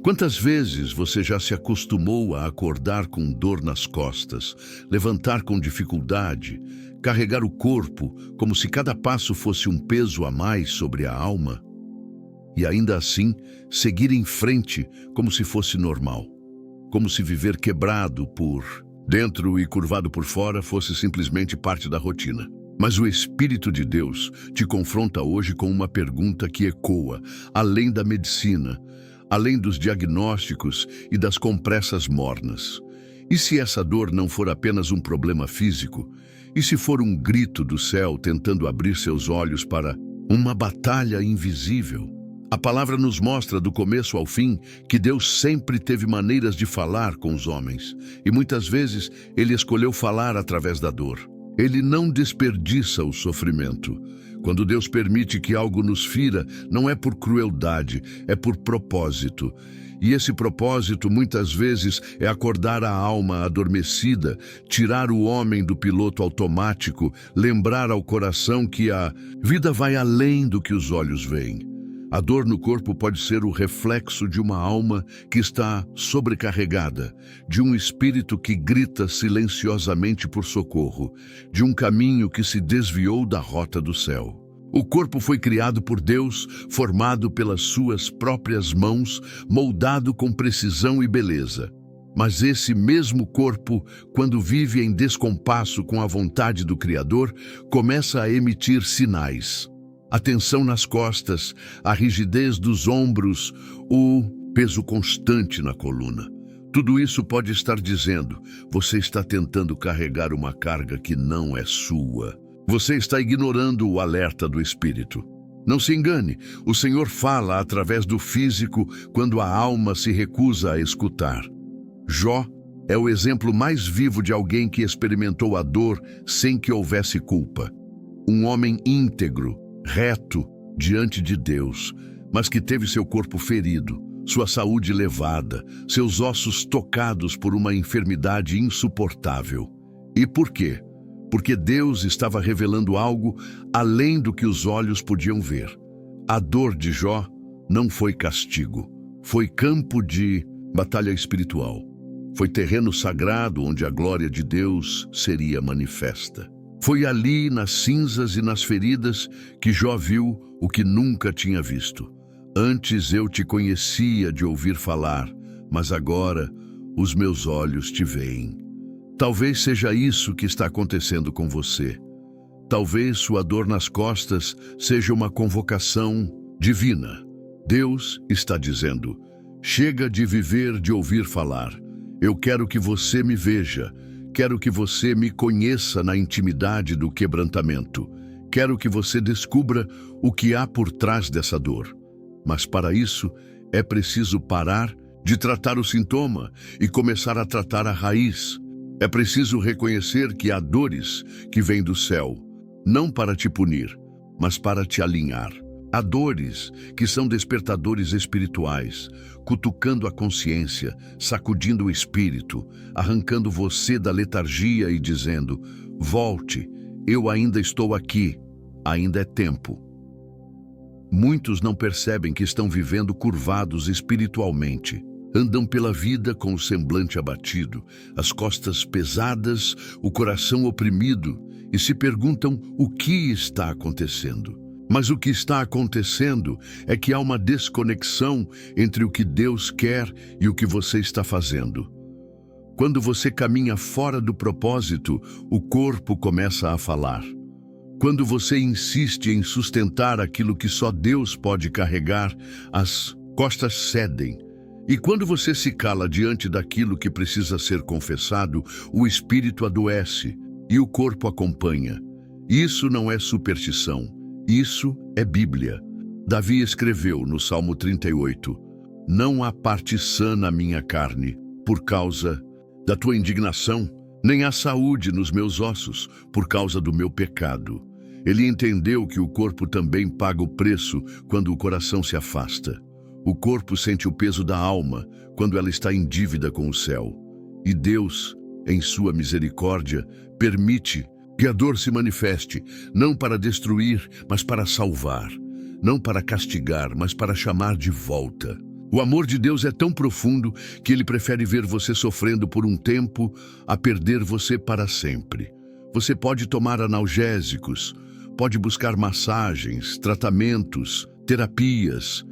Quantas vezes você já se acostumou a acordar com dor nas costas, levantar com dificuldade, carregar o corpo como se cada passo fosse um peso a mais sobre a alma? E ainda assim, seguir em frente como se fosse normal, como se viver quebrado por dentro e curvado por fora fosse simplesmente parte da rotina. Mas o Espírito de Deus te confronta hoje com uma pergunta que ecoa, além da medicina, além dos diagnósticos e das compressas mornas. E se essa dor não for apenas um problema físico? E se for um grito do céu tentando abrir seus olhos para uma batalha invisível? A palavra nos mostra do começo ao fim que Deus sempre teve maneiras de falar com os homens. E muitas vezes Ele escolheu falar através da dor. Ele não desperdiça o sofrimento. Quando Deus permite que algo nos fira, não é por crueldade, é por propósito. E esse propósito, muitas vezes, é acordar a alma adormecida, tirar o homem do piloto automático, lembrar ao coração que a vida vai além do que os olhos veem. A dor no corpo pode ser o reflexo de uma alma que está sobrecarregada, de um espírito que grita silenciosamente por socorro, de um caminho que se desviou da rota do céu. O corpo foi criado por Deus, formado pelas suas próprias mãos, moldado com precisão e beleza. Mas esse mesmo corpo, quando vive em descompasso com a vontade do Criador, começa a emitir sinais. A tensão nas costas, a rigidez dos ombros, o peso constante na coluna. Tudo isso pode estar dizendo: você está tentando carregar uma carga que não é sua. Você está ignorando o alerta do Espírito. Não se engane, o Senhor fala através do físico quando a alma se recusa a escutar. Jó é o exemplo mais vivo de alguém que experimentou a dor sem que houvesse culpa. Um homem íntegro, reto diante de Deus, mas que teve seu corpo ferido, sua saúde levada, seus ossos tocados por uma enfermidade insuportável. E por quê? Porque Deus estava revelando algo além do que os olhos podiam ver. A dor de Jó não foi castigo, foi campo de batalha espiritual. Foi terreno sagrado onde a glória de Deus seria manifesta. Foi ali, nas cinzas e nas feridas, que Jó viu o que nunca tinha visto. Antes eu te conhecia de ouvir falar, mas agora os meus olhos te veem. Talvez seja isso que está acontecendo com você. Talvez sua dor nas costas seja uma convocação divina. Deus está dizendo: chega de viver de ouvir falar. Eu quero que você me veja. Quero que você me conheça na intimidade do quebrantamento. Quero que você descubra o que há por trás dessa dor. Mas para isso, é preciso parar de tratar o sintoma e começar a tratar a raiz. É preciso reconhecer que há dores que vêm do céu, não para te punir, mas para te alinhar. Há dores que são despertadores espirituais, cutucando a consciência, sacudindo o espírito, arrancando você da letargia e dizendo: volte, eu ainda estou aqui, ainda é tempo. Muitos não percebem que estão vivendo curvados espiritualmente. Andam pela vida com o semblante abatido, as costas pesadas, o coração oprimido e se perguntam o que está acontecendo. Mas o que está acontecendo é que há uma desconexão entre o que Deus quer e o que você está fazendo. Quando você caminha fora do propósito, o corpo começa a falar. Quando você insiste em sustentar aquilo que só Deus pode carregar, as costas cedem. E quando você se cala diante daquilo que precisa ser confessado, o espírito adoece e o corpo acompanha. Isso não é superstição. Isso é Bíblia. Davi escreveu no Salmo 38, não há parte sã na minha carne, por causa da tua indignação, nem há saúde nos meus ossos, por causa do meu pecado. Ele entendeu que o corpo também paga o preço quando o coração se afasta. O corpo sente o peso da alma quando ela está em dívida com o céu. E Deus, em sua misericórdia, permite que a dor se manifeste, não para destruir, mas para salvar. Não para castigar, mas para chamar de volta. O amor de Deus é tão profundo que Ele prefere ver você sofrendo por um tempo a perder você para sempre. Você pode tomar analgésicos, pode buscar massagens, tratamentos, terapias,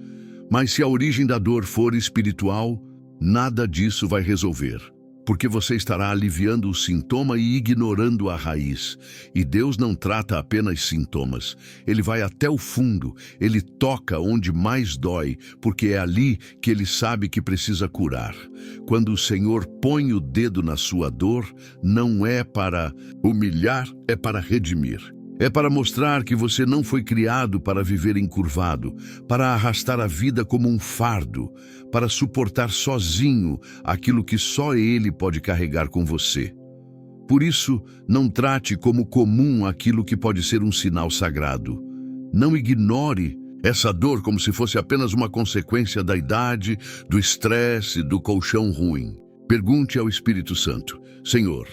mas se a origem da dor for espiritual, nada disso vai resolver. Porque você estará aliviando o sintoma e ignorando a raiz. E Deus não trata apenas sintomas. Ele vai até o fundo, Ele toca onde mais dói, porque é ali que Ele sabe que precisa curar. Quando o Senhor põe o dedo na sua dor, não é para humilhar, é para redimir. É para mostrar que você não foi criado para viver encurvado, para arrastar a vida como um fardo, para suportar sozinho aquilo que só Ele pode carregar com você. Por isso, não trate como comum aquilo que pode ser um sinal sagrado. Não ignore essa dor como se fosse apenas uma consequência da idade, do estresse, do colchão ruim. Pergunte ao Espírito Santo: Senhor,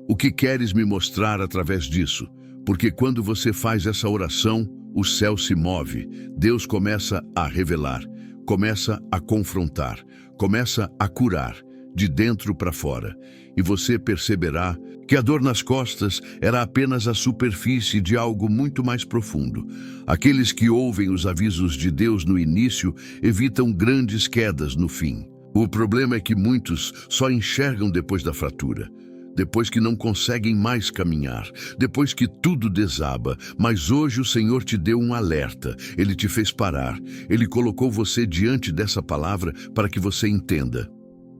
o que queres me mostrar através disso? Porque quando você faz essa oração, o céu se move, Deus começa a revelar, começa a confrontar, começa a curar, de dentro para fora. E você perceberá que a dor nas costas era apenas a superfície de algo muito mais profundo. Aqueles que ouvem os avisos de Deus no início evitam grandes quedas no fim. O problema é que muitos só enxergam depois da fratura. Depois que não conseguem mais caminhar, depois que tudo desaba. Mas hoje o Senhor te deu um alerta, Ele te fez parar, Ele colocou você diante dessa palavra para que você entenda.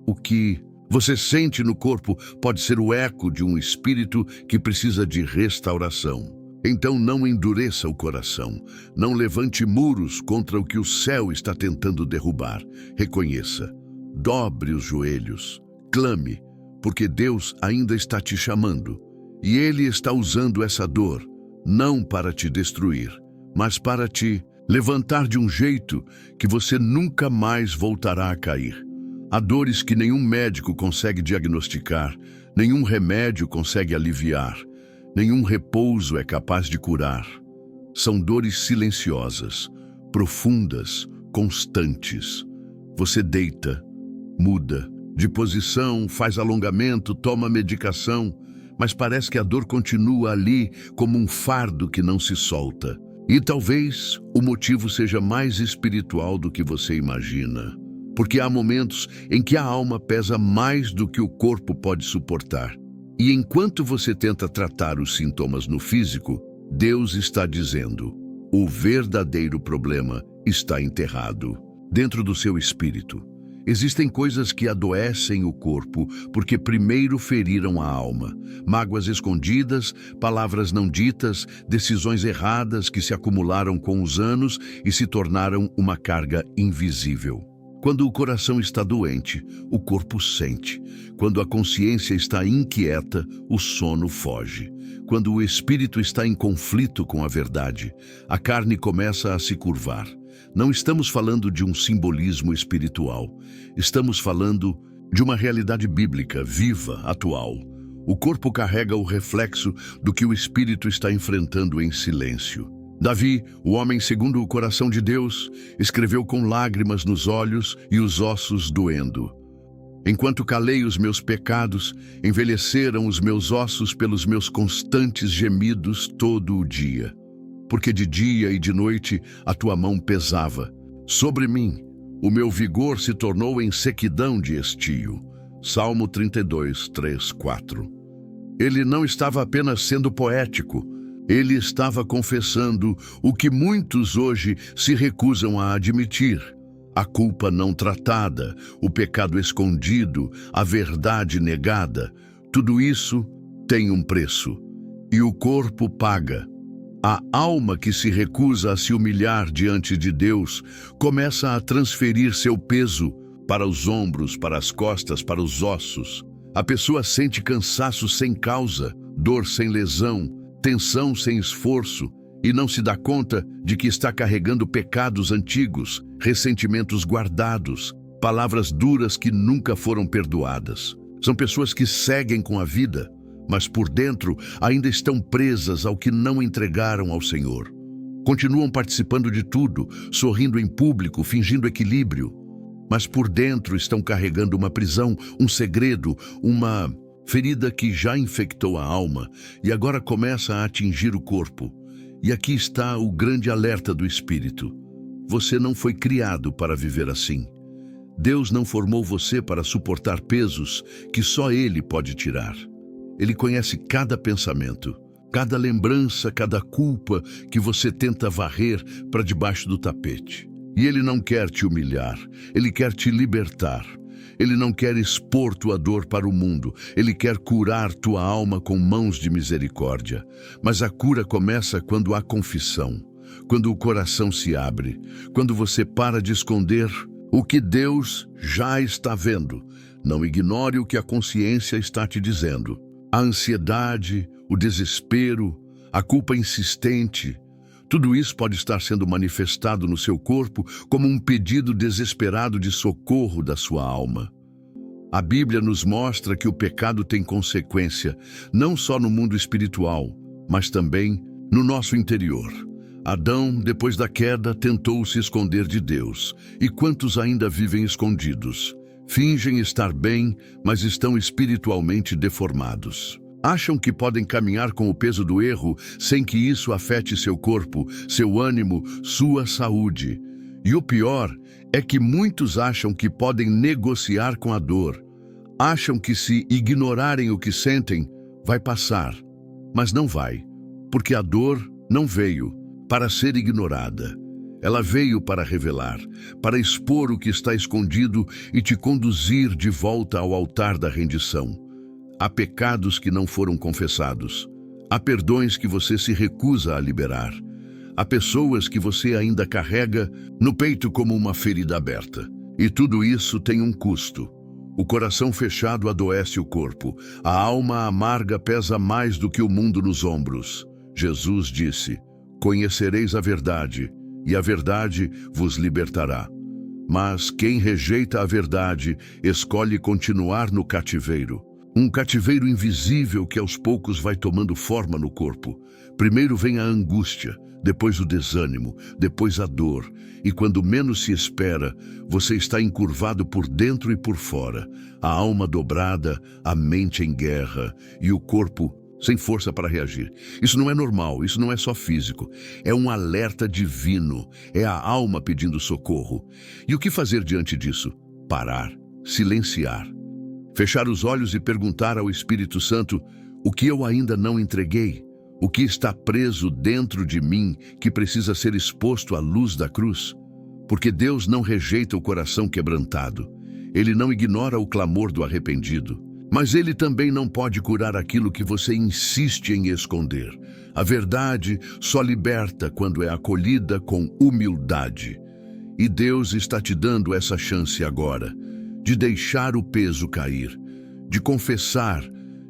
O que você sente no corpo pode ser o eco de um espírito que precisa de restauração. Então não endureça o coração, não levante muros contra o que o céu está tentando derrubar. Reconheça, dobre os joelhos, clame, porque Deus ainda está te chamando, e Ele está usando essa dor, não para te destruir, mas para te levantar de um jeito que você nunca mais voltará a cair. Há dores que nenhum médico consegue diagnosticar, nenhum remédio consegue aliviar, nenhum repouso é capaz de curar. São dores silenciosas, profundas, constantes. Você deita, muda, de posição, faz alongamento, toma medicação, mas parece que a dor continua ali como um fardo que não se solta. E talvez o motivo seja mais espiritual do que você imagina. Porque há momentos em que a alma pesa mais do que o corpo pode suportar. E enquanto você tenta tratar os sintomas no físico, Deus está dizendo: o verdadeiro problema está enterrado dentro do seu espírito. Existem coisas que adoecem o corpo porque primeiro feriram a alma. Mágoas escondidas, palavras não ditas, decisões erradas que se acumularam com os anos e se tornaram uma carga invisível. Quando o coração está doente, o corpo sente. Quando a consciência está inquieta, o sono foge. Quando o espírito está em conflito com a verdade, a carne começa a se curvar. Não estamos falando de um simbolismo espiritual. Estamos falando de uma realidade bíblica, viva, atual. O corpo carrega o reflexo do que o espírito está enfrentando em silêncio. Davi, o homem segundo o coração de Deus, escreveu com lágrimas nos olhos e os ossos doendo. Enquanto calei os meus pecados, envelheceram os meus ossos pelos meus constantes gemidos todo o dia. Porque de dia e de noite a tua mão pesava. Sobre mim, o meu vigor se tornou em sequidão de estio. Salmo 32, 3, 4. Ele não estava apenas sendo poético, ele estava confessando o que muitos hoje se recusam a admitir. A culpa não tratada, o pecado escondido, a verdade negada, tudo isso tem um preço. E o corpo paga. A alma que se recusa a se humilhar diante de Deus começa a transferir seu peso para os ombros, para as costas, para os ossos. A pessoa sente cansaço sem causa, dor sem lesão, tensão sem esforço e não se dá conta de que está carregando pecados antigos, ressentimentos guardados, palavras duras que nunca foram perdoadas. São pessoas que seguem com a vida, mas por dentro ainda estão presas ao que não entregaram ao Senhor. Continuam participando de tudo, sorrindo em público, fingindo equilíbrio, mas por dentro estão carregando uma prisão, um segredo, uma ferida que já infectou a alma e agora começa a atingir o corpo. E aqui está o grande alerta do Espírito. Você não foi criado para viver assim. Deus não formou você para suportar pesos que só Ele pode tirar. Ele conhece cada pensamento, cada lembrança, cada culpa que você tenta varrer para debaixo do tapete. E Ele não quer te humilhar, Ele quer te libertar. Ele não quer expor tua dor para o mundo, Ele quer curar tua alma com mãos de misericórdia. Mas a cura começa quando há confissão, quando o coração se abre, quando você para de esconder o que Deus já está vendo. Não ignore o que a consciência está te dizendo. A ansiedade, o desespero, a culpa insistente, tudo isso pode estar sendo manifestado no seu corpo como um pedido desesperado de socorro da sua alma. A Bíblia nos mostra que o pecado tem consequência, não só no mundo espiritual, mas também no nosso interior. Adão, depois da queda, tentou se esconder de Deus. E quantos ainda vivem escondidos? Fingem estar bem, mas estão espiritualmente deformados. Acham que podem caminhar com o peso do erro sem que isso afete seu corpo, seu ânimo, sua saúde. E o pior é que muitos acham que podem negociar com a dor. Acham que se ignorarem o que sentem, vai passar. Mas não vai, porque a dor não veio para ser ignorada. Ela veio para revelar, para expor o que está escondido e te conduzir de volta ao altar da rendição. Há pecados que não foram confessados. Há perdões que você se recusa a liberar. Há pessoas que você ainda carrega no peito como uma ferida aberta. E tudo isso tem um custo. O coração fechado adoece o corpo. A alma amarga pesa mais do que o mundo nos ombros. Jesus disse: "Conhecereis a verdade, e a verdade vos libertará." Mas quem rejeita a verdade escolhe continuar no cativeiro. Um cativeiro invisível que aos poucos vai tomando forma no corpo. Primeiro vem a angústia, depois o desânimo, depois a dor. E quando menos se espera, você está encurvado por dentro e por fora. A alma dobrada, a mente em guerra e o corpo sem força para reagir. Isso não é normal, isso não é só físico. É um alerta divino, é a alma pedindo socorro. E o que fazer diante disso? Parar, silenciar. Fechar os olhos e perguntar ao Espírito Santo: o que eu ainda não entreguei? O que está preso dentro de mim que precisa ser exposto à luz da cruz? Porque Deus não rejeita o coração quebrantado. Ele não ignora o clamor do arrependido. Mas Ele também não pode curar aquilo que você insiste em esconder. A verdade só liberta quando é acolhida com humildade. E Deus está te dando essa chance agora, de deixar o peso cair, de confessar,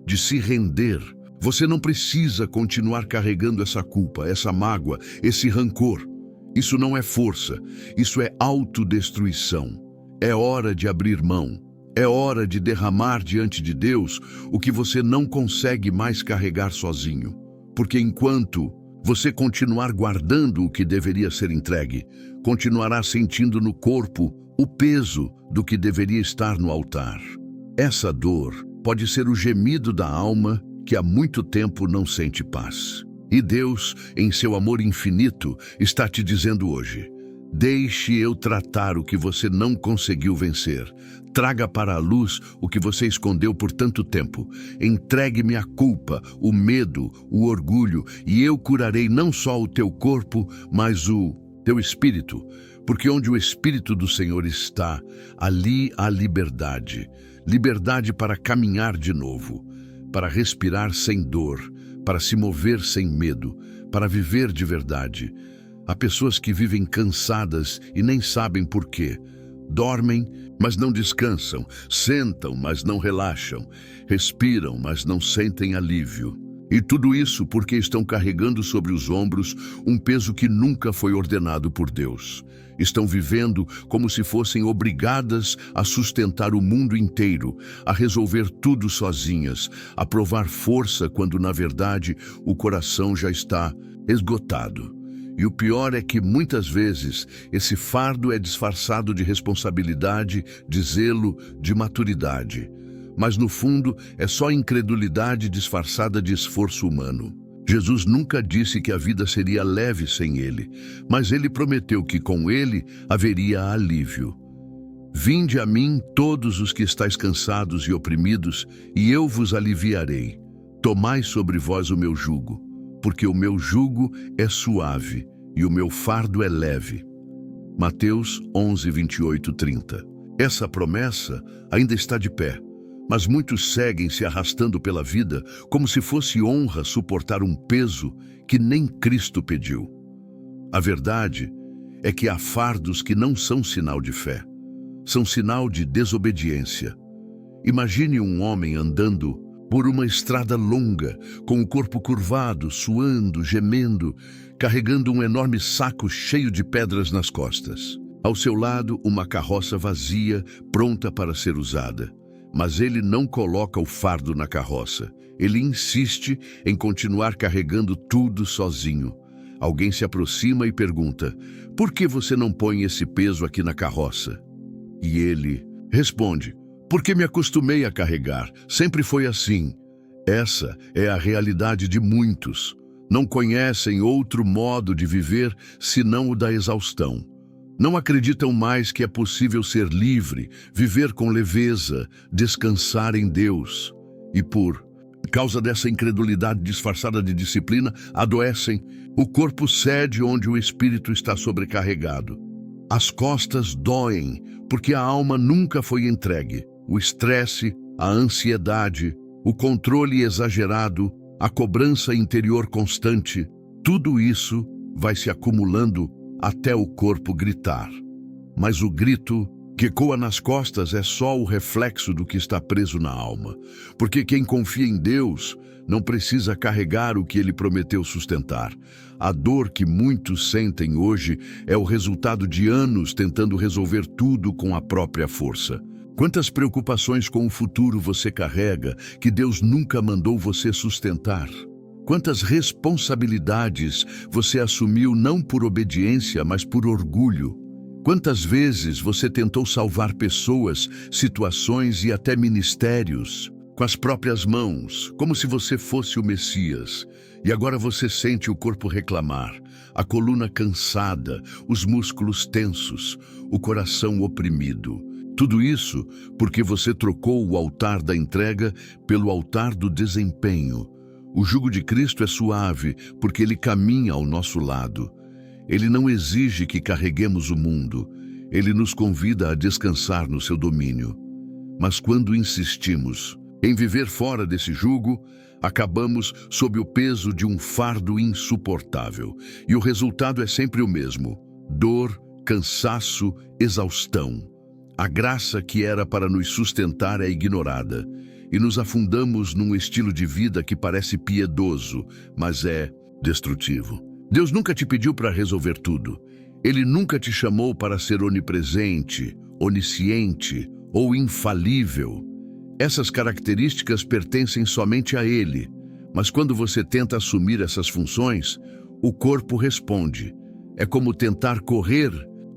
de se render. Você não precisa continuar carregando essa culpa, essa mágoa, esse rancor. Isso não é força, isso é autodestruição. É hora de abrir mão. É hora de derramar diante de Deus o que você não consegue mais carregar sozinho. Porque enquanto você continuar guardando o que deveria ser entregue, continuará sentindo no corpo o peso do que deveria estar no altar. Essa dor pode ser o gemido da alma que há muito tempo não sente paz. E Deus, em seu amor infinito, está te dizendo hoje: deixe eu tratar o que você não conseguiu vencer. Traga para a luz o que você escondeu por tanto tempo. Entregue-me a culpa, o medo, o orgulho, e eu curarei não só o teu corpo, mas o teu espírito. Porque onde o Espírito do Senhor está, ali há liberdade. Liberdade para caminhar de novo, para respirar sem dor, para se mover sem medo, para viver de verdade. Há pessoas que vivem cansadas e nem sabem por quê. Dormem, mas não descansam. Sentam, mas não relaxam. Respiram, mas não sentem alívio. E tudo isso porque estão carregando sobre os ombros um peso que nunca foi ordenado por Deus. Estão vivendo como se fossem obrigadas a sustentar o mundo inteiro, a resolver tudo sozinhas, a provar força quando, na verdade, o coração já está esgotado. E o pior é que, muitas vezes, esse fardo é disfarçado de responsabilidade, de zelo, de maturidade. Mas, no fundo, é só incredulidade disfarçada de esforço humano. Jesus nunca disse que a vida seria leve sem ele, mas ele prometeu que com ele haveria alívio. Vinde a mim todos os que estáis cansados e oprimidos, e eu vos aliviarei. Tomai sobre vós o meu jugo, porque o meu jugo é suave e o meu fardo é leve. Mateus 11, 28, 30. Essa promessa ainda está de pé, mas muitos seguem se arrastando pela vida como se fosse honra suportar um peso que nem Cristo pediu. A verdade é que há fardos que não são sinal de fé, são sinal de desobediência. Imagine um homem andando por uma estrada longa, com o corpo curvado, suando, gemendo, carregando um enorme saco cheio de pedras nas costas. Ao seu lado, uma carroça vazia, pronta para ser usada. Mas ele não coloca o fardo na carroça. Ele insiste em continuar carregando tudo sozinho. Alguém se aproxima e pergunta: por que você não põe esse peso aqui na carroça? E ele responde: porque me acostumei a carregar, sempre foi assim. Essa é a realidade de muitos. Não conhecem outro modo de viver senão o da exaustão. Não acreditam mais que é possível ser livre, viver com leveza, descansar em Deus. E por causa dessa incredulidade disfarçada de disciplina, adoecem. O corpo cede onde o espírito está sobrecarregado. As costas doem, porque a alma nunca foi entregue. O estresse, a ansiedade, o controle exagerado, a cobrança interior constante, tudo isso vai se acumulando até o corpo gritar. Mas o grito que ecoa nas costas é só o reflexo do que está preso na alma. Porque quem confia em Deus não precisa carregar o que Ele prometeu sustentar. A dor que muitos sentem hoje é o resultado de anos tentando resolver tudo com a própria força. Quantas preocupações com o futuro você carrega que Deus nunca mandou você sustentar? Quantas responsabilidades você assumiu não por obediência, mas por orgulho? Quantas vezes você tentou salvar pessoas, situações e até ministérios com as próprias mãos, como se você fosse o Messias, e agora você sente o corpo reclamar, a coluna cansada, os músculos tensos, o coração oprimido. Tudo isso porque você trocou o altar da entrega pelo altar do desempenho. O jugo de Cristo é suave porque Ele caminha ao nosso lado. Ele não exige que carreguemos o mundo. Ele nos convida a descansar no seu domínio. Mas quando insistimos em viver fora desse jugo, acabamos sob o peso de um fardo insuportável. E o resultado é sempre o mesmo: dor, cansaço, exaustão. A graça que era para nos sustentar é ignorada, e nos afundamos num estilo de vida que parece piedoso, mas é destrutivo. Deus nunca te pediu para resolver tudo. Ele nunca te chamou para ser onipresente, onisciente ou infalível. Essas características pertencem somente a Ele, mas quando você tenta assumir essas funções, o corpo responde. É como tentar correr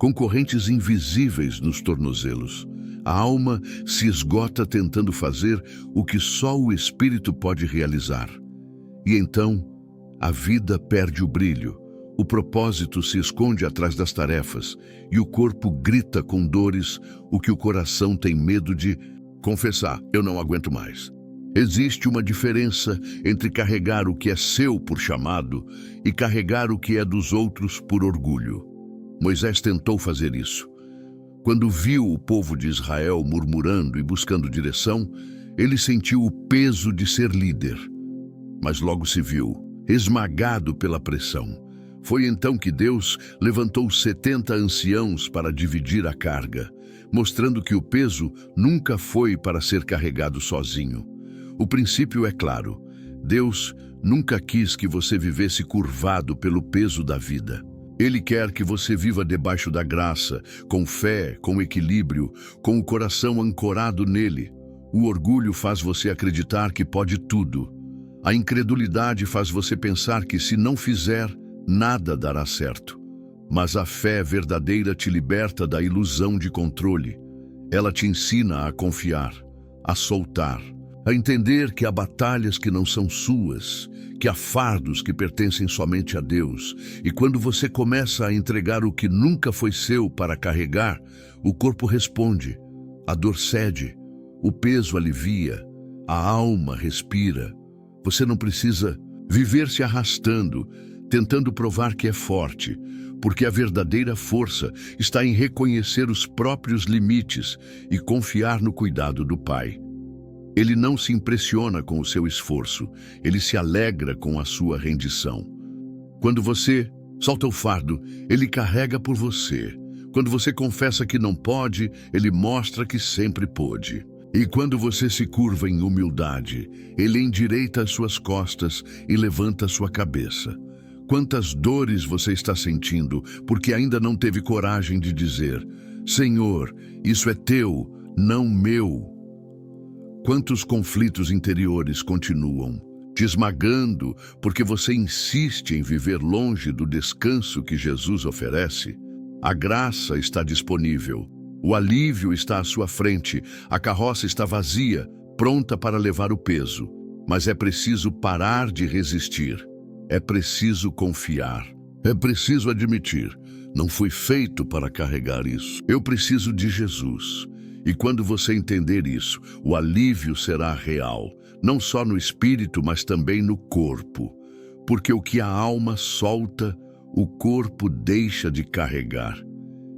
com correntes invisíveis nos tornozelos. A alma se esgota tentando fazer o que só o espírito pode realizar. E então, a vida perde o brilho, o propósito se esconde atrás das tarefas e o corpo grita com dores o que o coração tem medo de confessar: eu não aguento mais. Existe uma diferença entre carregar o que é seu por chamado e carregar o que é dos outros por orgulho. Moisés tentou fazer isso. Quando viu o povo de Israel murmurando e buscando direção, ele sentiu o peso de ser líder. Mas logo se viu esmagado pela pressão. Foi então que Deus levantou 70 anciãos para dividir a carga, mostrando que o peso nunca foi para ser carregado sozinho. O princípio é claro: Deus nunca quis que você vivesse curvado pelo peso da vida. Ele quer que você viva debaixo da graça, com fé, com equilíbrio, com o coração ancorado nele. O orgulho faz você acreditar que pode tudo. A incredulidade faz você pensar que se não fizer, nada dará certo. Mas a fé verdadeira te liberta da ilusão de controle. Ela te ensina a confiar, a soltar, a entender que há batalhas que não são suas, que há fardos que pertencem somente a Deus. E quando você começa a entregar o que nunca foi seu para carregar, o corpo responde, a dor cede, o peso alivia, a alma respira. Você não precisa viver se arrastando, tentando provar que é forte, porque a verdadeira força está em reconhecer os próprios limites e confiar no cuidado do Pai. Ele não se impressiona com o seu esforço, ele se alegra com a sua rendição. Quando você solta o fardo, ele carrega por você. Quando você confessa que não pode, ele mostra que sempre pôde. E quando você se curva em humildade, ele endireita as suas costas e levanta a sua cabeça. Quantas dores você está sentindo porque ainda não teve coragem de dizer: Senhor, isso é teu, não meu. Quantos conflitos interiores continuam te esmagando porque você insiste em viver longe do descanso que Jesus oferece? A graça está disponível, o alívio está à sua frente, a carroça está vazia, pronta para levar o peso. Mas é preciso parar de resistir. É preciso confiar. É preciso admitir, não fui feito para carregar isso. Eu preciso de Jesus. E quando você entender isso, o alívio será real, não só no espírito, mas também no corpo. Porque o que a alma solta, o corpo deixa de carregar.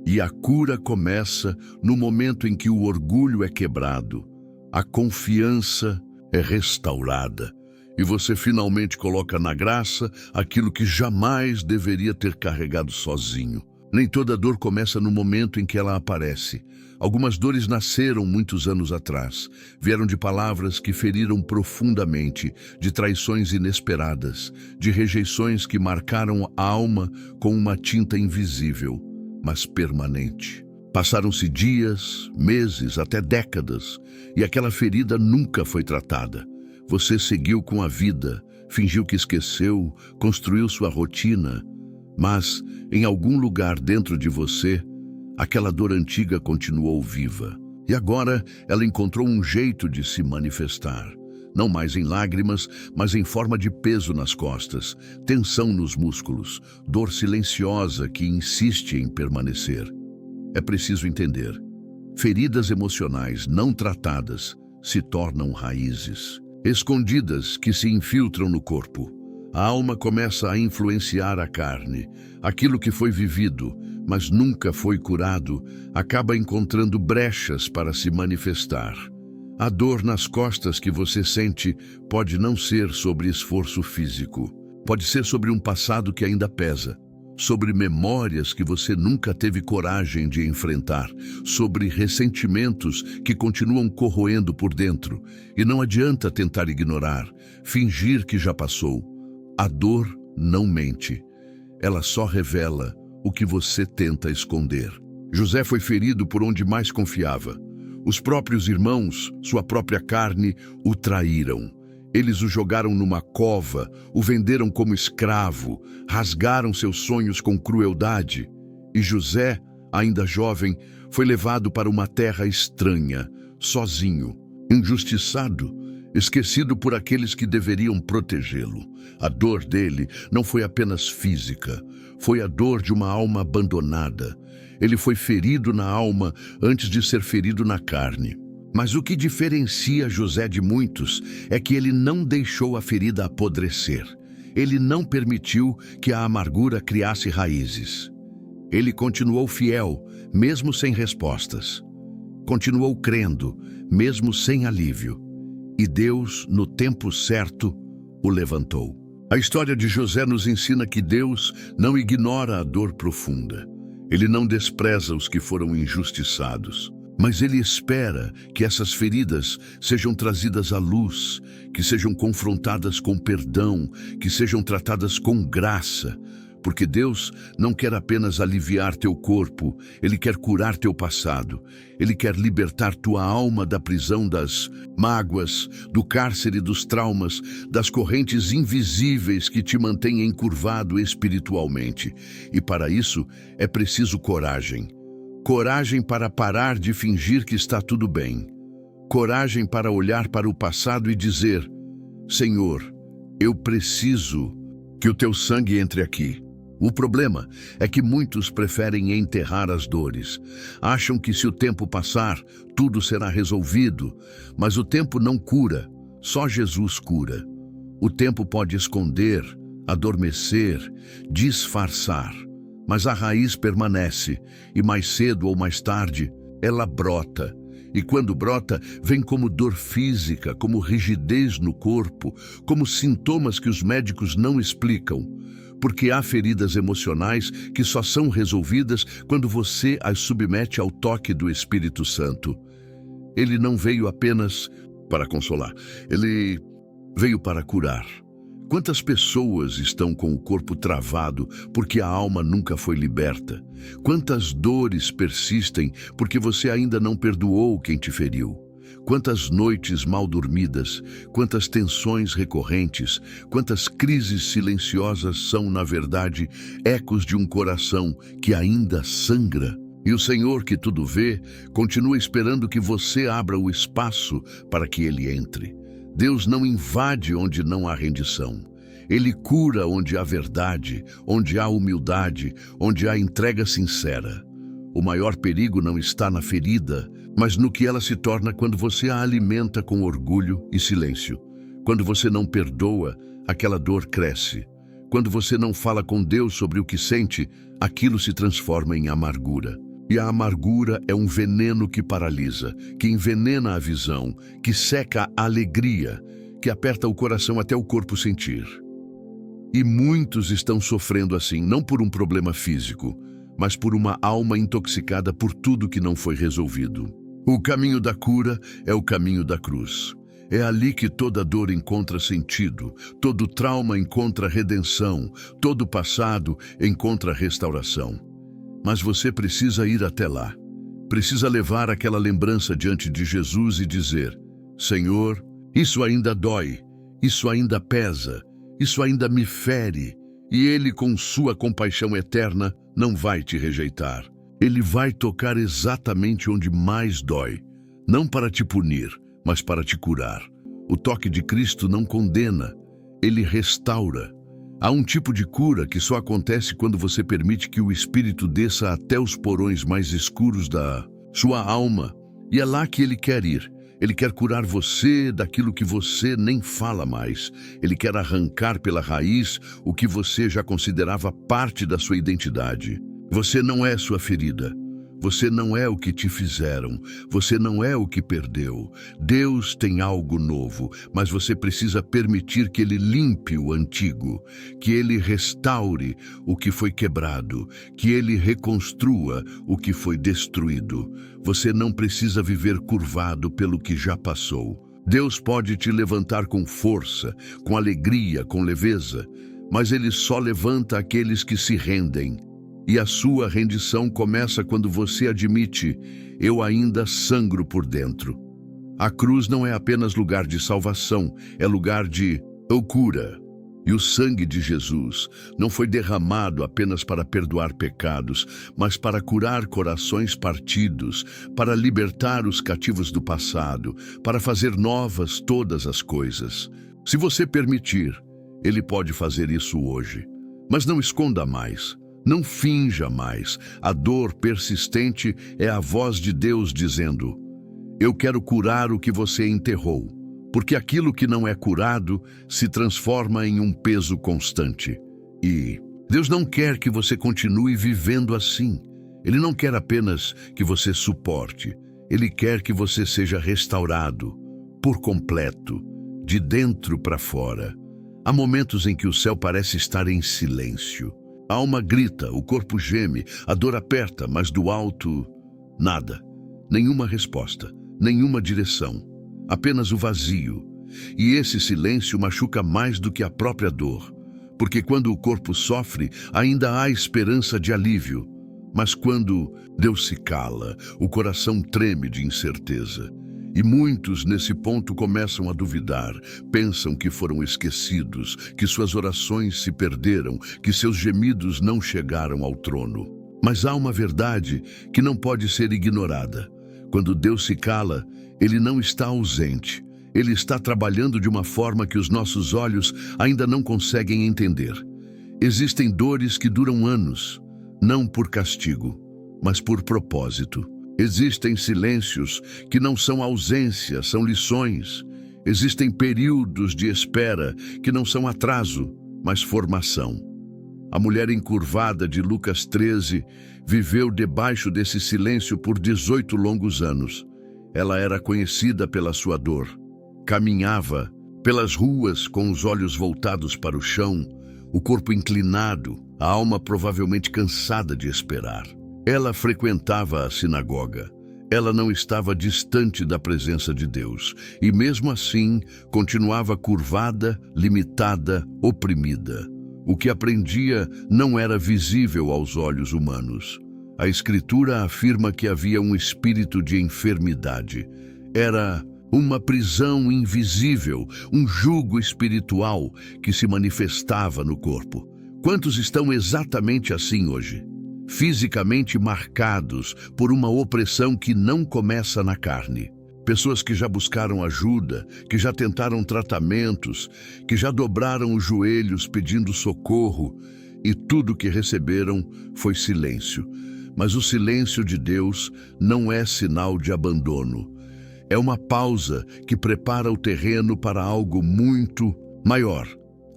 E a cura começa no momento em que o orgulho é quebrado, a confiança é restaurada. E você finalmente coloca na graça aquilo que jamais deveria ter carregado sozinho. Nem toda dor começa no momento em que ela aparece. Algumas dores nasceram muitos anos atrás. Vieram de palavras que feriram profundamente, de traições inesperadas, de rejeições que marcaram a alma com uma tinta invisível, mas permanente. Passaram-se dias, meses, até décadas, e aquela ferida nunca foi tratada. Você seguiu com a vida, fingiu que esqueceu, construiu sua rotina, mas, em algum lugar dentro de você, aquela dor antiga continuou viva. E agora ela encontrou um jeito de se manifestar. Não mais em lágrimas, mas em forma de peso nas costas, tensão nos músculos, dor silenciosa que insiste em permanecer. É preciso entender. Feridas emocionais não tratadas se tornam raízes escondidas que se infiltram no corpo. A alma começa a influenciar a carne. Aquilo que foi vivido, mas nunca foi curado, acaba encontrando brechas para se manifestar. A dor nas costas que você sente pode não ser sobre esforço físico. Pode ser sobre um passado que ainda pesa, sobre memórias que você nunca teve coragem de enfrentar, sobre ressentimentos que continuam corroendo por dentro. E não adianta tentar ignorar, fingir que já passou. A dor não mente. Ela só revela o que você tenta esconder. José foi ferido por onde mais confiava. Os próprios irmãos, sua própria carne, o traíram. Eles o jogaram numa cova, o venderam como escravo, rasgaram seus sonhos com crueldade. E José, ainda jovem, foi levado para uma terra estranha, sozinho, injustiçado, esquecido por aqueles que deveriam protegê-lo. A dor dele não foi apenas física, foi a dor de uma alma abandonada. Ele foi ferido na alma antes de ser ferido na carne. Mas o que diferencia José de muitos é que ele não deixou a ferida apodrecer. Ele não permitiu que a amargura criasse raízes. Ele continuou fiel, mesmo sem respostas. Continuou crendo, mesmo sem alívio. E Deus, no tempo certo, o levantou. A história de José nos ensina que Deus não ignora a dor profunda. Ele não despreza os que foram injustiçados. Mas ele espera que essas feridas sejam trazidas à luz, que sejam confrontadas com perdão, que sejam tratadas com graça, Porque Deus não quer apenas aliviar teu corpo, Ele quer curar teu passado. Ele quer libertar tua alma da prisão das mágoas, do cárcere dos traumas, das correntes invisíveis que te mantêm encurvado espiritualmente. E para isso é preciso coragem. Coragem para parar de fingir que está tudo bem. Coragem para olhar para o passado e dizer: Senhor, eu preciso que o teu sangue entre aqui. O problema é que muitos preferem enterrar as dores. Acham que se o tempo passar, tudo será resolvido. Mas o tempo não cura, só Jesus cura. O tempo pode esconder, adormecer, disfarçar. Mas a raiz permanece, e mais cedo ou mais tarde, ela brota. E quando brota, vem como dor física, como rigidez no corpo, como sintomas que os médicos não explicam. Porque há feridas emocionais que só são resolvidas quando você as submete ao toque do Espírito Santo. Ele não veio apenas para consolar, ele veio para curar. Quantas pessoas estão com o corpo travado porque a alma nunca foi liberta? Quantas dores persistem porque você ainda não perdoou quem te feriu? Quantas noites mal dormidas, quantas tensões recorrentes, quantas crises silenciosas são, na verdade, ecos de um coração que ainda sangra? E o Senhor, que tudo vê, continua esperando que você abra o espaço para que Ele entre. Deus não invade onde não há rendição. Ele cura onde há verdade, onde há humildade, onde há entrega sincera. O maior perigo não está na ferida, mas no que ela se torna quando você a alimenta com orgulho e silêncio. Quando você não perdoa, aquela dor cresce. Quando você não fala com Deus sobre o que sente, aquilo se transforma em amargura. E a amargura é um veneno que paralisa, que envenena a visão, que seca a alegria, que aperta o coração até o corpo sentir. E muitos estão sofrendo assim, não por um problema físico, mas por uma alma intoxicada por tudo que não foi resolvido. O caminho da cura é o caminho da cruz. É ali que toda dor encontra sentido, todo trauma encontra redenção, todo passado encontra restauração. Mas você precisa ir até lá. Precisa levar aquela lembrança diante de Jesus e dizer: Senhor, isso ainda dói, isso ainda pesa, isso ainda me fere. E Ele, com sua compaixão eterna, não vai te rejeitar. Ele vai tocar exatamente onde mais dói, não para te punir, mas para te curar. O toque de Cristo não condena, Ele restaura. Há um tipo de cura que só acontece quando você permite que o Espírito desça até os porões mais escuros da sua alma. E é lá que Ele quer ir. Ele quer curar você daquilo que você nem fala mais. Ele quer arrancar pela raiz o que você já considerava parte da sua identidade. Você não é sua ferida. Você não é o que te fizeram. Você não é o que perdeu. Deus tem algo novo, mas você precisa permitir que Ele limpe o antigo, que Ele restaure o que foi quebrado, que Ele reconstrua o que foi destruído. Você não precisa viver curvado pelo que já passou. Deus pode te levantar com força, com alegria, com leveza, mas Ele só levanta aqueles que se rendem. E a sua rendição começa quando você admite: eu ainda sangro por dentro. A cruz não é apenas lugar de salvação, é lugar de cura. E o sangue de Jesus não foi derramado apenas para perdoar pecados, mas para curar corações partidos, para libertar os cativos do passado, para fazer novas todas as coisas. Se você permitir, Ele pode fazer isso hoje. Mas não esconda mais. Não finja mais. A dor persistente é a voz de Deus dizendo: eu quero curar o que você enterrou, porque aquilo que não é curado se transforma em um peso constante. E Deus não quer que você continue vivendo assim. Ele não quer apenas que você suporte. Ele quer que você seja restaurado por completo, de dentro para fora. Há momentos em que o céu parece estar em silêncio. A alma grita, o corpo geme, a dor aperta, mas do alto, nada. Nenhuma resposta, nenhuma direção. Apenas o vazio. E esse silêncio machuca mais do que a própria dor, Porque quando o corpo sofre, ainda há esperança de alívio. Mas quando Deus se cala, o coração treme de incerteza. E muitos, nesse ponto, começam a duvidar, pensam que foram esquecidos, que suas orações se perderam, que seus gemidos não chegaram ao trono. Mas há uma verdade que não pode ser ignorada. Quando Deus se cala, Ele não está ausente. Ele está trabalhando de uma forma que os nossos olhos ainda não conseguem entender. Existem dores que duram anos, não por castigo, mas por propósito. Existem silêncios que não são ausência, são lições. Existem períodos de espera que não são atraso, mas formação. A mulher encurvada de Lucas 13 viveu debaixo desse silêncio por 18 longos anos. Ela era conhecida pela sua dor. Caminhava pelas ruas com os olhos voltados para o chão, o corpo inclinado, a alma provavelmente cansada de esperar. Ela frequentava a sinagoga. Ela não estava distante da presença de Deus e, mesmo assim, continuava curvada, limitada, oprimida. O que aprendia não era visível aos olhos humanos. A Escritura afirma que havia um espírito de enfermidade. Era uma prisão invisível, um jugo espiritual que se manifestava no corpo. Quantos estão exatamente assim hoje? Fisicamente marcados por uma opressão que não começa na carne. Pessoas que já buscaram ajuda, que já tentaram tratamentos, que já dobraram os joelhos pedindo socorro, e tudo que receberam foi silêncio. Mas o silêncio de Deus não é sinal de abandono. É uma pausa que prepara o terreno para algo muito maior.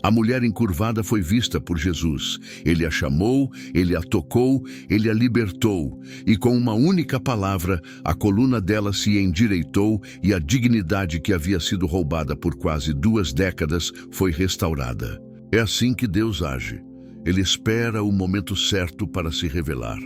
A mulher encurvada foi vista por Jesus. Ele a chamou, ele a tocou, ele a libertou. E com uma única palavra, a coluna dela se endireitou e a dignidade que havia sido roubada por quase 2 décadas foi restaurada. É assim que Deus age. Ele espera o momento certo para se revelar.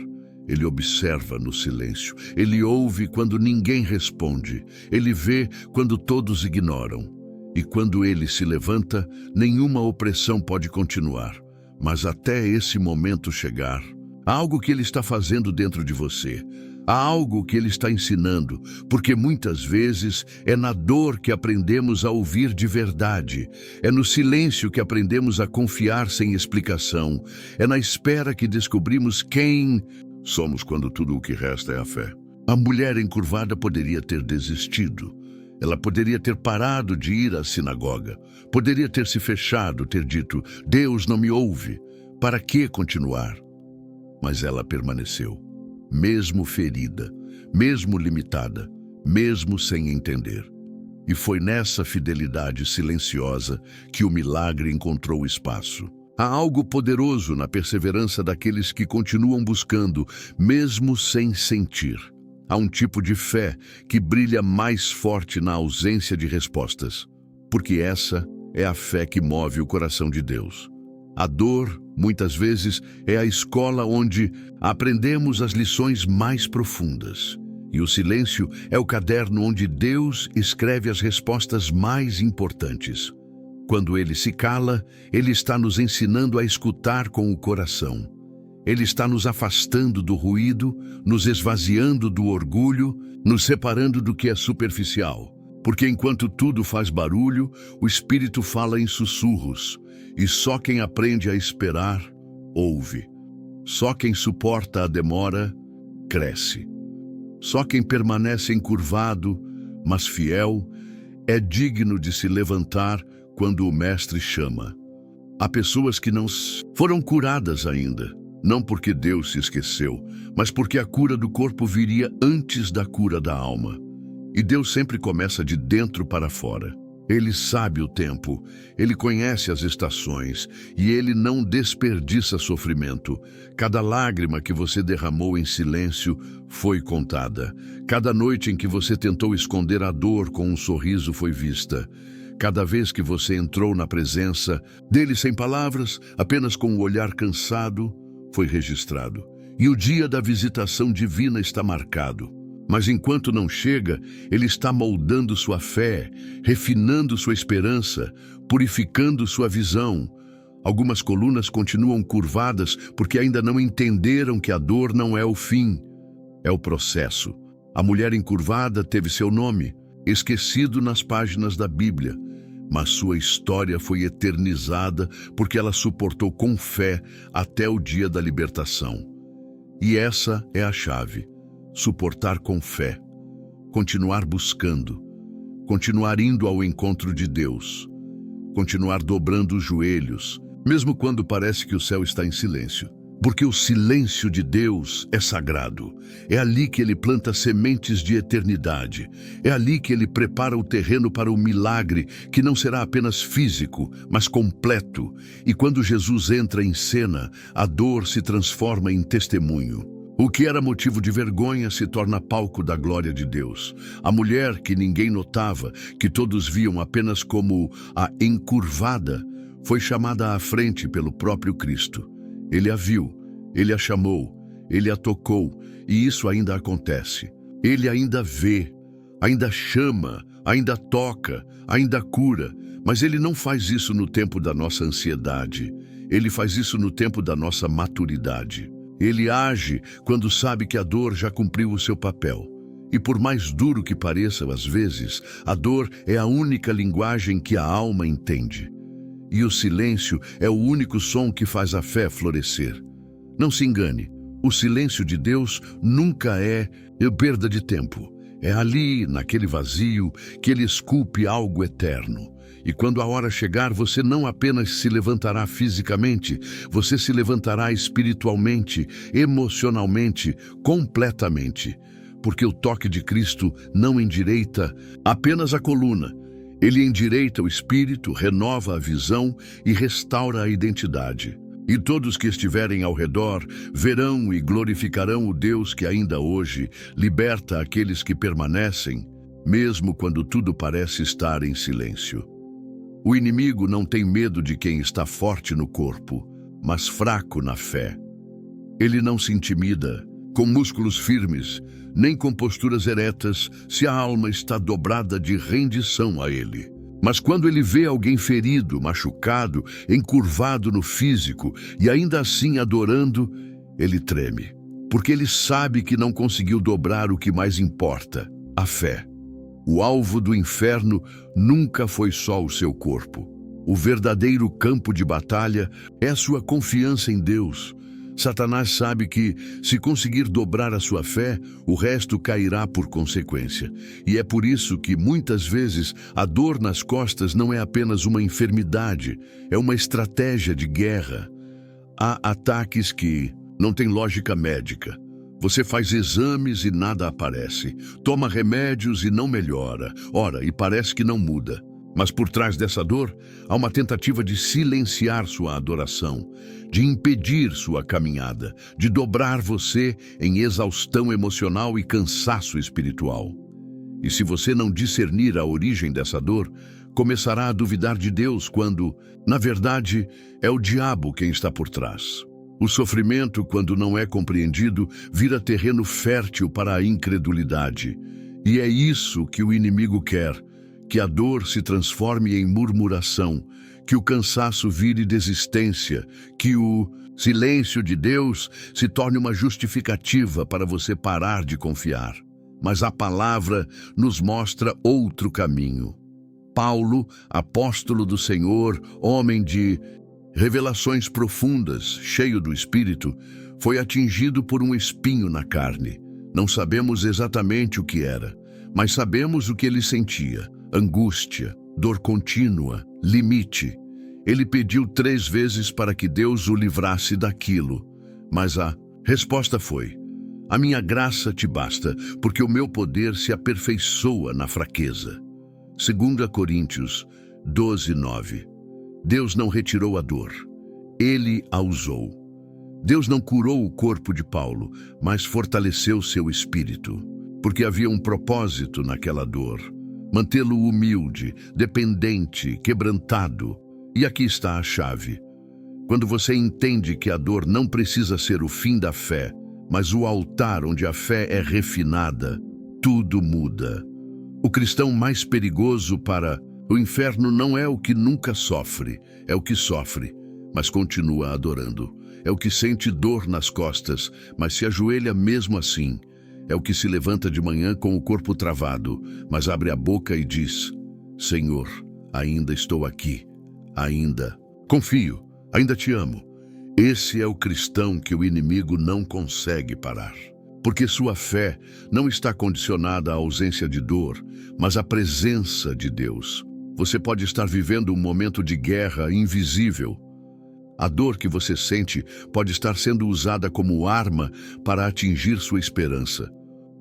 Ele observa no silêncio. Ele ouve quando ninguém responde. Ele vê quando todos ignoram. E quando ele se levanta, nenhuma opressão pode continuar. Mas até esse momento chegar, há algo que ele está fazendo dentro de você. Há algo que ele está ensinando, porque muitas vezes é na dor que aprendemos a ouvir de verdade. É no silêncio que aprendemos a confiar sem explicação. É na espera que descobrimos quem somos quando tudo o que resta é a fé. A mulher encurvada poderia ter desistido. Ela poderia ter parado de ir à sinagoga. Poderia ter se fechado, ter dito, Deus não me ouve. Para que continuar? Mas ela permaneceu, mesmo ferida, mesmo limitada, mesmo sem entender. E foi nessa fidelidade silenciosa que o milagre encontrou espaço. Há algo poderoso na perseverança daqueles que continuam buscando, mesmo sem sentir. Há um tipo de fé que brilha mais forte na ausência de respostas, porque essa é a fé que move o coração de Deus. A dor, muitas vezes, é a escola onde aprendemos as lições mais profundas. E o silêncio é o caderno onde Deus escreve as respostas mais importantes. Quando Ele se cala, Ele está nos ensinando a escutar com o coração. Ele está nos afastando do ruído, nos esvaziando do orgulho, nos separando do que é superficial. Porque enquanto tudo faz barulho, o Espírito fala em sussurros. E só quem aprende a esperar, ouve. Só quem suporta a demora, cresce. Só quem permanece encurvado, mas fiel, é digno de se levantar quando o Mestre chama. Há pessoas que não foram curadas ainda. Não porque Deus se esqueceu, mas porque a cura do corpo viria antes da cura da alma. E Deus sempre começa de dentro para fora. Ele sabe o tempo, Ele conhece as estações e Ele não desperdiça sofrimento. Cada lágrima que você derramou em silêncio foi contada. Cada noite em que você tentou esconder a dor com um sorriso foi vista. Cada vez que você entrou na presença dele sem palavras, apenas com o olhar cansado, foi registrado. E o dia da visitação divina está marcado. Mas enquanto não chega, ele está moldando sua fé, refinando sua esperança, purificando sua visão. Algumas colunas continuam curvadas porque ainda não entenderam que a dor não é o fim, é o processo. A mulher encurvada teve seu nome, esquecido nas páginas da Bíblia, mas sua história foi eternizada porque ela suportou com fé até o dia da libertação. E essa é a chave: suportar com fé, continuar buscando, continuar indo ao encontro de Deus, continuar dobrando os joelhos, mesmo quando parece que o céu está em silêncio. Porque o silêncio de Deus é sagrado. É ali que Ele planta sementes de eternidade. É ali que Ele prepara o terreno para o milagre, que não será apenas físico, mas completo. E quando Jesus entra em cena, a dor se transforma em testemunho. O que era motivo de vergonha se torna palco da glória de Deus. A mulher que ninguém notava, que todos viam apenas como a encurvada, foi chamada à frente pelo próprio Cristo. Ele a viu, Ele a chamou, Ele a tocou, e isso ainda acontece. Ele ainda vê, ainda chama, ainda toca, ainda cura, mas Ele não faz isso no tempo da nossa ansiedade. Ele faz isso no tempo da nossa maturidade. Ele age quando sabe que a dor já cumpriu o seu papel. E por mais duro que pareça às vezes, a dor é a única linguagem que a alma entende. E o silêncio é o único som que faz a fé florescer. Não se engane, o silêncio de Deus nunca é perda de tempo. É ali, naquele vazio, que Ele esculpe algo eterno. E quando a hora chegar, você não apenas se levantará fisicamente, você se levantará espiritualmente, emocionalmente, completamente. Porque o toque de Cristo não endireita apenas a coluna. Ele endireita o espírito, renova a visão e restaura a identidade. E todos que estiverem ao redor verão e glorificarão o Deus que ainda hoje liberta aqueles que permanecem, mesmo quando tudo parece estar em silêncio. O inimigo não tem medo de quem está forte no corpo, mas fraco na fé. Ele não se intimida com músculos firmes, nem com posturas eretas, se a alma está dobrada de rendição a Ele. Mas quando Ele vê alguém ferido, machucado, encurvado no físico e ainda assim adorando, Ele treme. Porque Ele sabe que não conseguiu dobrar o que mais importa, a fé. O alvo do inferno nunca foi só o seu corpo. O verdadeiro campo de batalha é a sua confiança em Deus. Satanás sabe que, se conseguir dobrar a sua fé, o resto cairá por consequência. E é por isso que, muitas vezes, a dor nas costas não é apenas uma enfermidade, é uma estratégia de guerra. Há ataques que não têm lógica médica. Você faz exames e nada aparece. Toma remédios e não melhora. Ora, e parece que não muda. Mas por trás dessa dor, há uma tentativa de silenciar sua adoração, de impedir sua caminhada, de dobrar você em exaustão emocional e cansaço espiritual. E se você não discernir a origem dessa dor, começará a duvidar de Deus quando, na verdade, é o diabo quem está por trás. O sofrimento, quando não é compreendido, vira terreno fértil para a incredulidade. E é isso que o inimigo quer: que a dor se transforme em murmuração, que o cansaço vire desistência, que o silêncio de Deus se torne uma justificativa para você parar de confiar. Mas a palavra nos mostra outro caminho. Paulo, apóstolo do Senhor, homem de revelações profundas, cheio do Espírito, foi atingido por um espinho na carne. Não sabemos exatamente o que era, mas sabemos o que ele sentia: angústia, dor contínua, limite. Ele pediu 3 vezes para que Deus o livrasse daquilo, mas a resposta foi: a minha graça te basta, porque o meu poder se aperfeiçoa na fraqueza. 2 Coríntios 12:9. Deus não retirou a dor, Ele a usou. Deus não curou o corpo de Paulo, mas fortaleceu seu espírito, porque havia um propósito naquela dor: mantê-lo humilde, dependente, quebrantado. E aqui está a chave. Quando você entende que a dor não precisa ser o fim da fé, mas o altar onde a fé é refinada, tudo muda. O cristão mais perigoso para o inferno não é o que nunca sofre, é o que sofre, mas continua adorando. É o que sente dor nas costas, mas se ajoelha mesmo assim. É o que se levanta de manhã com o corpo travado, mas abre a boca e diz: Senhor, ainda estou aqui. Ainda. Confio. Ainda te amo. Esse é o cristão que o inimigo não consegue parar. Porque sua fé não está condicionada à ausência de dor, mas à presença de Deus. Você pode estar vivendo um momento de guerra invisível. A dor que você sente pode estar sendo usada como arma para atingir sua esperança.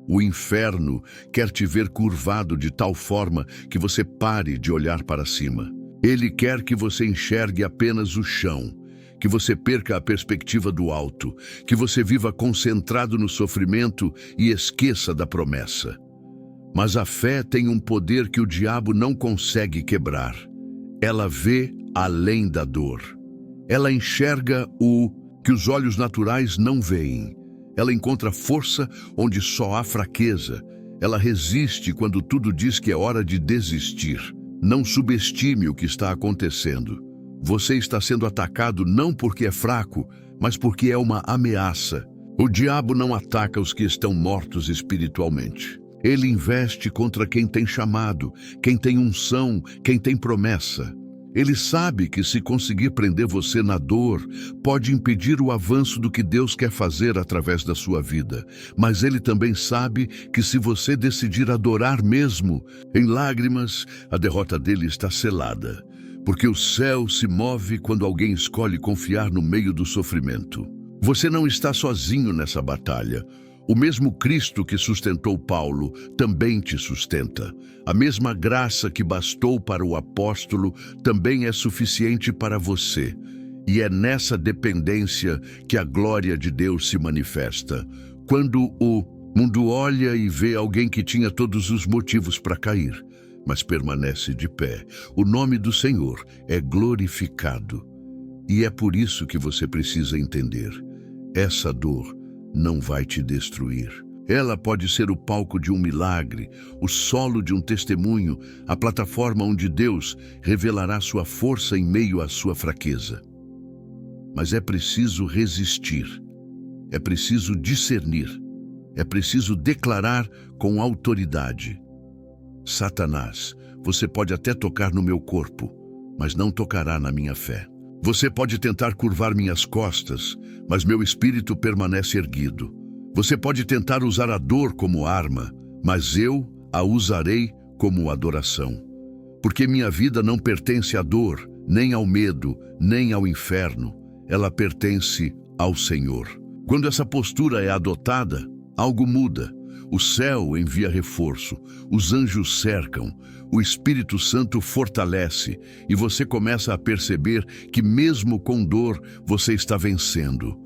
O inferno quer te ver curvado de tal forma que você pare de olhar para cima. Ele quer que você enxergue apenas o chão, que você perca a perspectiva do alto, que você viva concentrado no sofrimento e esqueça da promessa. Mas a fé tem um poder que o diabo não consegue quebrar. Ela vê além da dor. Ela enxerga o que os olhos naturais não veem. Ela encontra força onde só há fraqueza. Ela resiste quando tudo diz que é hora de desistir. Não subestime o que está acontecendo. Você está sendo atacado não porque é fraco, mas porque é uma ameaça. O diabo não ataca os que estão mortos espiritualmente. Ele investe contra quem tem chamado, quem tem unção, quem tem promessa. Ele sabe que se conseguir prender você na dor, pode impedir o avanço do que Deus quer fazer através da sua vida. Mas ele também sabe que se você decidir adorar mesmo, em lágrimas, a derrota dele está selada. Porque o céu se move quando alguém escolhe confiar no meio do sofrimento. Você não está sozinho nessa batalha. O mesmo Cristo que sustentou Paulo também te sustenta. A mesma graça que bastou para o apóstolo também é suficiente para você. E é nessa dependência que a glória de Deus se manifesta. Quando o mundo olha e vê alguém que tinha todos os motivos para cair, mas permanece de pé, o nome do Senhor é glorificado. E é por isso que você precisa entender: essa dor não vai te destruir. Ela pode ser o palco de um milagre, o solo de um testemunho, a plataforma onde Deus revelará sua força em meio à sua fraqueza. Mas é preciso resistir, é preciso discernir, é preciso declarar com autoridade: Satanás, você pode até tocar no meu corpo, mas não tocará na minha fé. Você pode tentar curvar minhas costas, mas meu espírito permanece erguido. Você pode tentar usar a dor como arma, mas eu a usarei como adoração. Porque minha vida não pertence à dor, nem ao medo, nem ao inferno. Ela pertence ao Senhor. Quando essa postura é adotada, algo muda. O céu envia reforço, os anjos cercam, o Espírito Santo fortalece e você começa a perceber que mesmo com dor você está vencendo.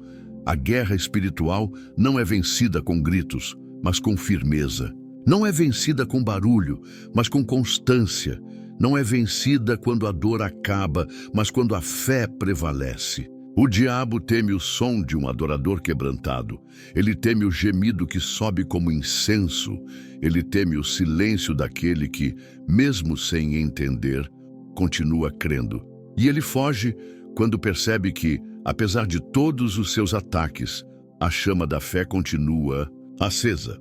A guerra espiritual não é vencida com gritos, mas com firmeza. Não é vencida com barulho, mas com constância. Não é vencida quando a dor acaba, mas quando a fé prevalece. O diabo teme o som de um adorador quebrantado. Ele teme o gemido que sobe como incenso. Ele teme o silêncio daquele que, mesmo sem entender, continua crendo. E ele foge quando percebe que, apesar de todos os seus ataques, a chama da fé continua acesa.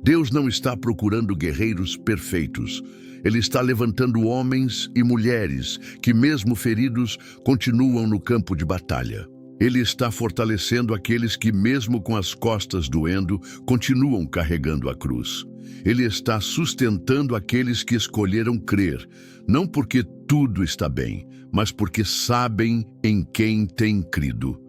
Deus não está procurando guerreiros perfeitos. Ele está levantando homens e mulheres que, mesmo feridos, continuam no campo de batalha. Ele está fortalecendo aqueles que, mesmo com as costas doendo, continuam carregando a cruz. Ele está sustentando aqueles que escolheram crer, não porque tudo está bem, mas porque sabem em quem têm crido.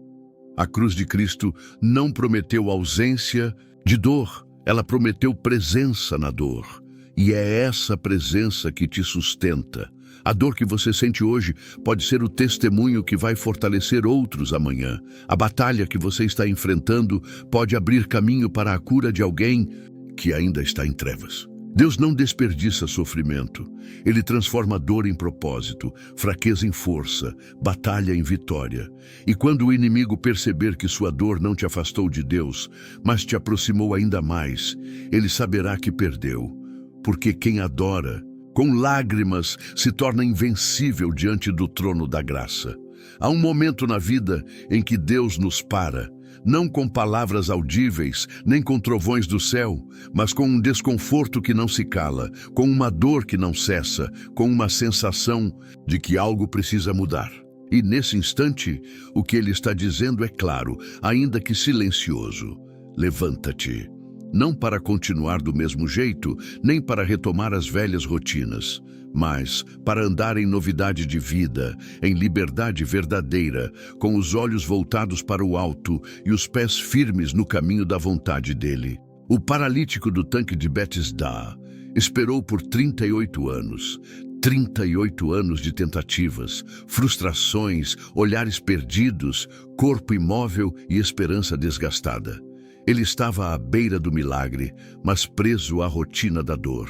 A cruz de Cristo não prometeu ausência de dor, ela prometeu presença na dor. E é essa presença que te sustenta. A dor que você sente hoje pode ser o testemunho que vai fortalecer outros amanhã. A batalha que você está enfrentando pode abrir caminho para a cura de alguém que ainda está em trevas. Deus não desperdiça sofrimento. Ele transforma dor em propósito, fraqueza em força, batalha em vitória. E quando o inimigo perceber que sua dor não te afastou de Deus, mas te aproximou ainda mais, ele saberá que perdeu. Porque quem adora, com lágrimas, se torna invencível diante do trono da graça. Há um momento na vida em que Deus nos para, não com palavras audíveis, nem com trovões do céu, mas com um desconforto que não se cala, com uma dor que não cessa, com uma sensação de que algo precisa mudar. E nesse instante, o que ele está dizendo é claro, ainda que silencioso: levanta-te. Não para continuar do mesmo jeito, nem para retomar as velhas rotinas, mas para andar em novidade de vida, em liberdade verdadeira, com os olhos voltados para o alto e os pés firmes no caminho da vontade dele. O paralítico do tanque de Betesda esperou por 38 anos. 38 anos de tentativas, frustrações, olhares perdidos, corpo imóvel e esperança desgastada. Ele estava à beira do milagre, mas preso à rotina da dor.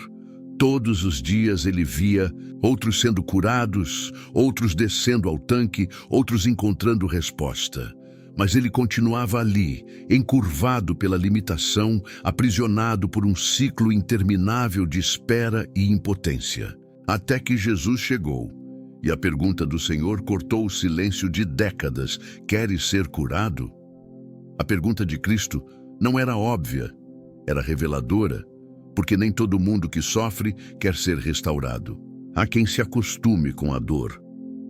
Todos os dias ele via outros sendo curados, outros descendo ao tanque, outros encontrando resposta. Mas ele continuava ali, encurvado pela limitação, aprisionado por um ciclo interminável de espera e impotência. Até que Jesus chegou, e a pergunta do Senhor cortou o silêncio de décadas: queres ser curado? A pergunta de Cristo não era óbvia, era reveladora, porque nem todo mundo que sofre quer ser restaurado. Há quem se acostume com a dor,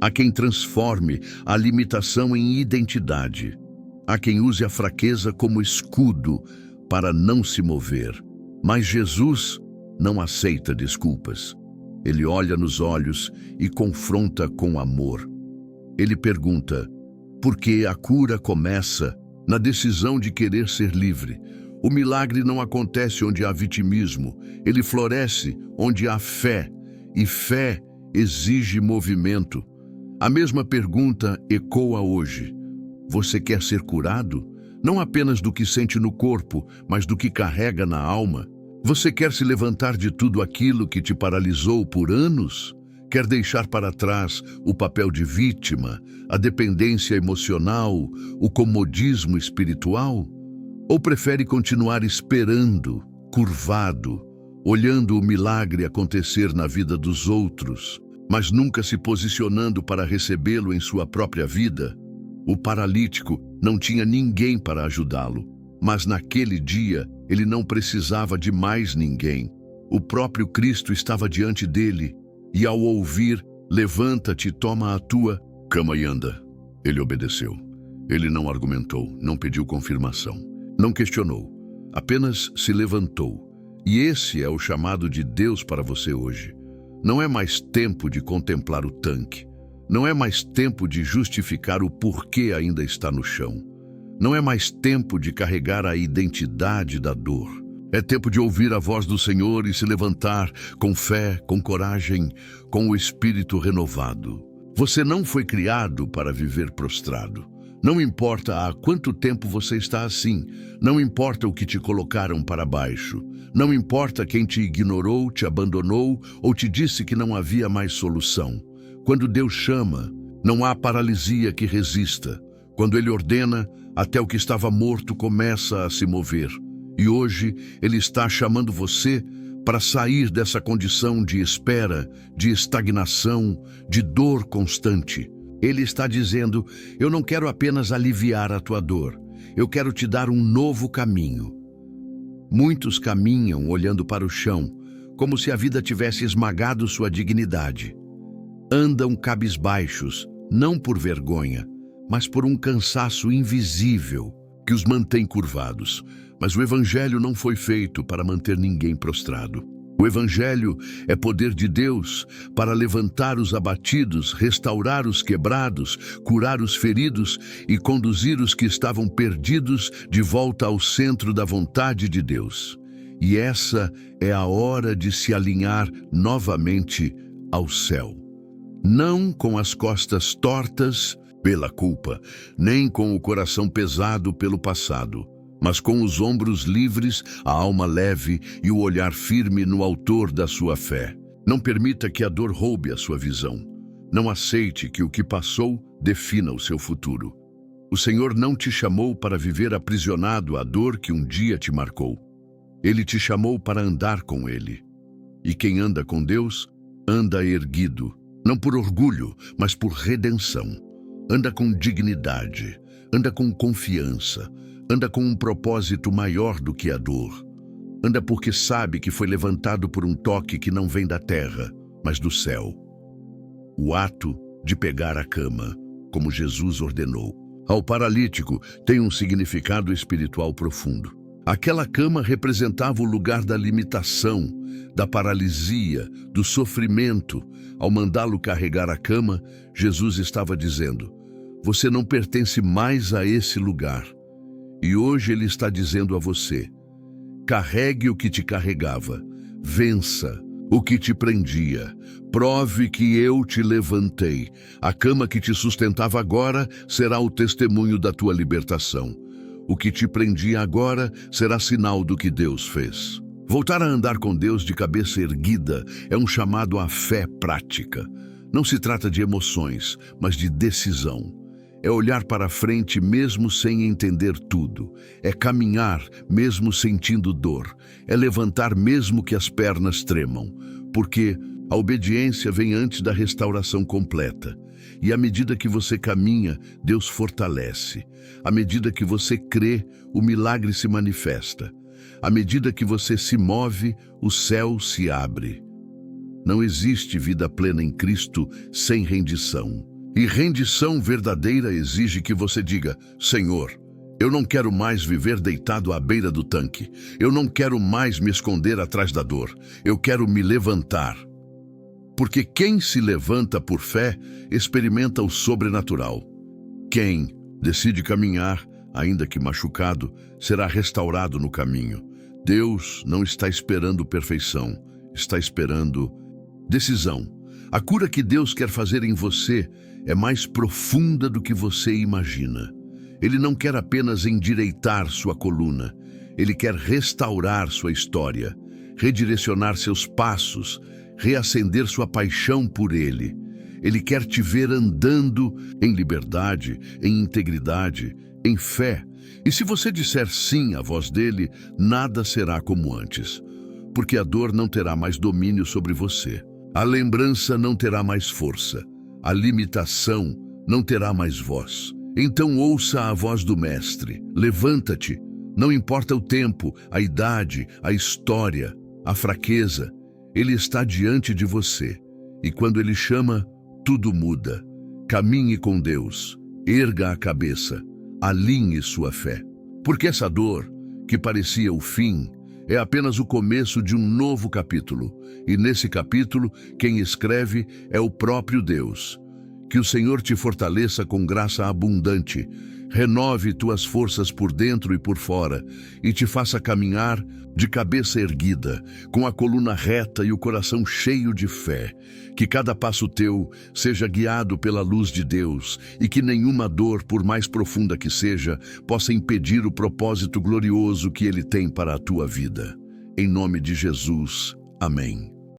há quem transforme a limitação em identidade, há quem use a fraqueza como escudo para não se mover. Mas Jesus não aceita desculpas. Ele olha nos olhos e confronta com amor. Ele pergunta: por que a cura começa na decisão de querer ser livre? O milagre não acontece onde há vitimismo, ele floresce onde há fé, e fé exige movimento. A mesma pergunta ecoa hoje. Você quer ser curado? Não apenas do que sente no corpo, mas do que carrega na alma. Você quer se levantar de tudo aquilo que te paralisou por anos? Quer deixar para trás o papel de vítima, a dependência emocional, o comodismo espiritual? Ou prefere continuar esperando, curvado, olhando o milagre acontecer na vida dos outros, mas nunca se posicionando para recebê-lo em sua própria vida? O paralítico não tinha ninguém para ajudá-lo, mas naquele dia ele não precisava de mais ninguém. O próprio Cristo estava diante dele, e ao ouvir: levanta-te, toma a tua cama e anda, ele obedeceu. Ele não argumentou, não pediu confirmação, não questionou, apenas se levantou. E esse é o chamado de Deus para você hoje. Não é mais tempo de contemplar o tanque, não é mais tempo de justificar o porquê ainda está no chão. Não é mais tempo de carregar a identidade da dor. É tempo de ouvir a voz do Senhor e se levantar com fé, com coragem, com o espírito renovado. Você não foi criado para viver prostrado. Não importa há quanto tempo você está assim. Não importa o que te colocaram para baixo. Não importa quem te ignorou, te abandonou ou te disse que não havia mais solução. Quando Deus chama, não há paralisia que resista. Quando Ele ordena, até o que estava morto começa a se mover. E hoje Ele está chamando você para sair dessa condição de espera, de estagnação, de dor constante. Ele está dizendo: eu não quero apenas aliviar a tua dor, eu quero te dar um novo caminho. Muitos caminham olhando para o chão, como se a vida tivesse esmagado sua dignidade. Andam cabisbaixos, não por vergonha, mas por um cansaço invisível que os mantém curvados. Mas o Evangelho não foi feito para manter ninguém prostrado. O Evangelho é poder de Deus para levantar os abatidos, restaurar os quebrados, curar os feridos e conduzir os que estavam perdidos de volta ao centro da vontade de Deus. E essa é a hora de se alinhar novamente ao céu. Não com as costas tortas pela culpa, nem com o coração pesado pelo passado, mas com os ombros livres, a alma leve e o olhar firme no autor da sua fé. Não permita que a dor roube a sua visão. Não aceite que o que passou defina o seu futuro. O Senhor não te chamou para viver aprisionado à dor que um dia te marcou. Ele te chamou para andar com Ele. E quem anda com Deus, anda erguido, não por orgulho, mas por redenção. anda com dignidade, anda com confiança, anda com um propósito maior do que a dor. Anda porque sabe que foi levantado por um toque que não vem da terra, mas do céu. O ato de pegar a cama, como Jesus ordenou. Ao paralítico tem um significado espiritual profundo. Aquela cama representava o lugar da limitação, da paralisia, do sofrimento. Ao mandá-lo carregar a cama, Jesus estava dizendo: você não pertence mais a esse lugar. E hoje ele está dizendo a você: carregue o que te carregava, vença o que te prendia, prove que eu te levantei. A cama que te sustentava agora será o testemunho da tua libertação. O que te prendia agora será sinal do que Deus fez. Voltar a andar com Deus de cabeça erguida é um chamado à fé prática. Não se trata de emoções, mas de decisão. É olhar para frente mesmo sem entender tudo. É caminhar mesmo sentindo dor. É levantar mesmo que as pernas tremam. Porque a obediência vem antes da restauração completa. E à medida que você caminha, Deus fortalece. À medida que você crê, o milagre se manifesta. À medida que você se move, o céu se abre. Não existe vida plena em Cristo sem rendição. E rendição verdadeira exige que você diga: Senhor, eu não quero mais viver deitado à beira do tanque. Eu não quero mais me esconder atrás da dor. Eu quero me levantar. Porque quem se levanta por fé experimenta o sobrenatural. Quem decide caminhar, ainda que machucado, será restaurado no caminho. Deus não está esperando perfeição, está esperando decisão. A cura que Deus quer fazer em você é mais profunda do que você imagina. Ele não quer apenas endireitar sua coluna. Ele quer restaurar sua história, redirecionar seus passos, reacender sua paixão por Ele. Ele quer te ver andando em liberdade, em integridade, em fé. E se você disser sim à voz dele, nada será como antes. Porque a dor não terá mais domínio sobre você. A lembrança não terá mais força. A limitação não terá mais voz. Então ouça a voz do Mestre. Levanta-te. Não importa o tempo, a idade, a história, a fraqueza. Ele está diante de você. E quando ele chama, tudo muda. Caminhe com Deus. Erga a cabeça. Alinhe sua fé. Porque essa dor, que parecia o fim, é apenas o começo de um novo capítulo. E nesse capítulo, quem escreve é o próprio Deus. Que o Senhor te fortaleça com graça abundante, renove tuas forças por dentro e por fora, e te faça caminhar de cabeça erguida, com a coluna reta e o coração cheio de fé. Que cada passo teu seja guiado pela luz de Deus, e que nenhuma dor, por mais profunda que seja, possa impedir o propósito glorioso que Ele tem para a tua vida. Em nome de Jesus. Amém.